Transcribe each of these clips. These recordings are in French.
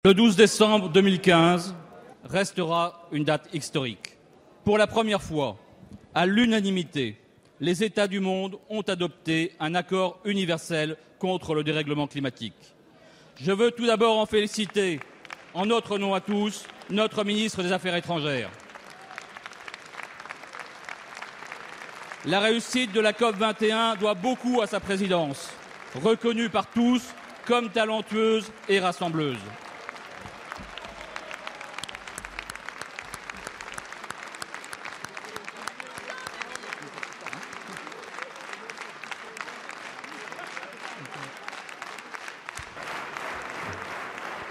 Le 12 décembre 2015 restera une date historique. Pour la première fois, à l'unanimité, les États du monde ont adopté un accord universel contre le dérèglement climatique. Je veux tout d'abord en féliciter, en notre nom à tous, notre ministre des Affaires étrangères. La réussite de la COP21 doit beaucoup à sa présidence, reconnue par tous comme talentueuse et rassembleuse.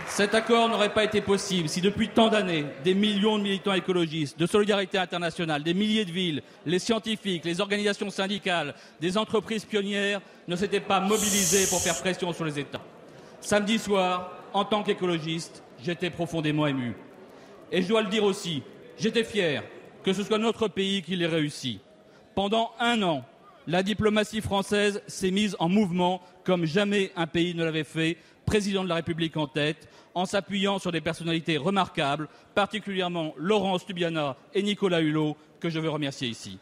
Cet accord n'aurait pas été possible si depuis tant d'années, des millions de militants écologistes, de solidarité internationale, des milliers de villes, les scientifiques, les organisations syndicales, des entreprises pionnières ne s'étaient pas mobilisés pour faire pression sur les États. Samedi soir, en tant qu'écologiste, j'étais profondément ému. Et je dois le dire aussi, j'étais fier que ce soit notre pays qui l'ait réussi. Pendant un an, la diplomatie française s'est mise en mouvement comme jamais un pays ne l'avait fait, président de la République en tête, en s'appuyant sur des personnalités remarquables, particulièrement Laurence Tubiana et Nicolas Hulot, que je veux remercier ici.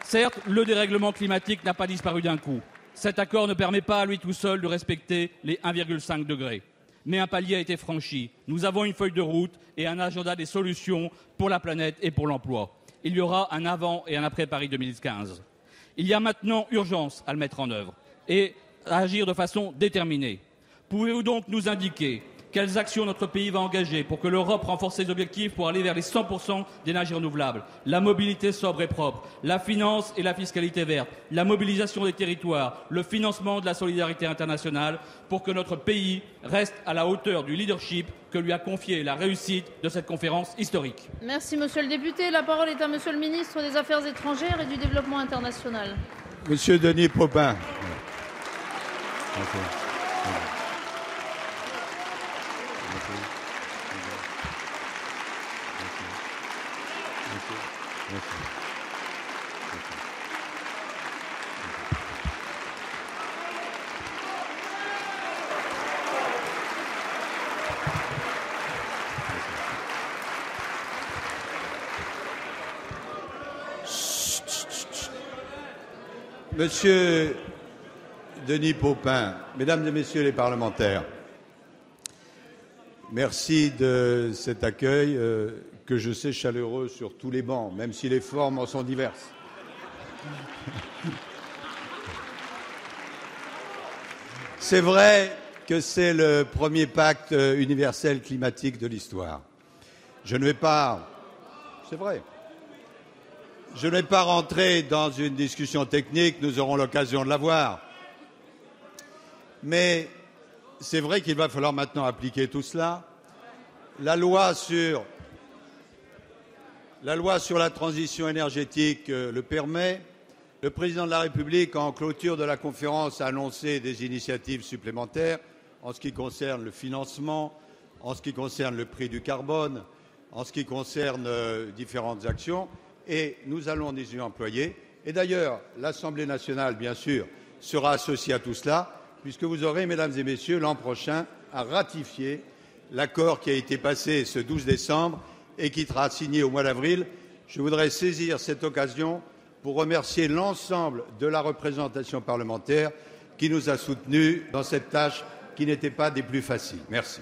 Certes, le dérèglement climatique n'a pas disparu d'un coup. Cet accord ne permet pas à lui tout seul de respecter les 1,5 degrés. Mais un palier a été franchi. Nous avons une feuille de route et un agenda des solutions pour la planète et pour l'emploi. Il y aura un avant et un après Paris 2015. Il y a maintenant urgence à le mettre en œuvre et à agir de façon déterminée. Pouvez-vous donc nous indiquer quelles actions notre pays va engager pour que l'Europe renforce ses objectifs pour aller vers les 100% d'énergie renouvelable, la mobilité sobre et propre, la finance et la fiscalité verte, la mobilisation des territoires, le financement de la solidarité internationale pour que notre pays reste à la hauteur du leadership que lui a confié la réussite de cette conférence historique. Merci, monsieur le député. La parole est à monsieur le ministre des Affaires étrangères et du Développement international. Monsieur Denis Popin. Monsieur Denis Popin, Mesdames et Messieurs les parlementaires, merci de cet accueil que je sais chaleureux sur tous les bancs, même si les formes en sont diverses. C'est vrai que c'est le premier pacte universel climatique de l'histoire. Je ne vais pas... C'est vrai. Je ne vais pas rentrer dans une discussion technique, nous aurons l'occasion de la voir. Mais c'est vrai qu'il va falloir maintenant appliquer tout cela. La loi sur la transition énergétique le permet. Le président de la République, en clôture de la conférence, a annoncé des initiatives supplémentaires en ce qui concerne le financement, en ce qui concerne le prix du carbone, en ce qui concerne différentes actions. Et nous allons les y employer. Et d'ailleurs, l'Assemblée nationale, bien sûr, sera associée à tout cela, puisque vous aurez, mesdames et messieurs, l'an prochain, à ratifier l'accord qui a été passé ce 12 décembre et qui sera signé au mois d'avril. Je voudrais saisir cette occasion pour remercier l'ensemble de la représentation parlementaire qui nous a soutenus dans cette tâche qui n'était pas des plus faciles. Merci.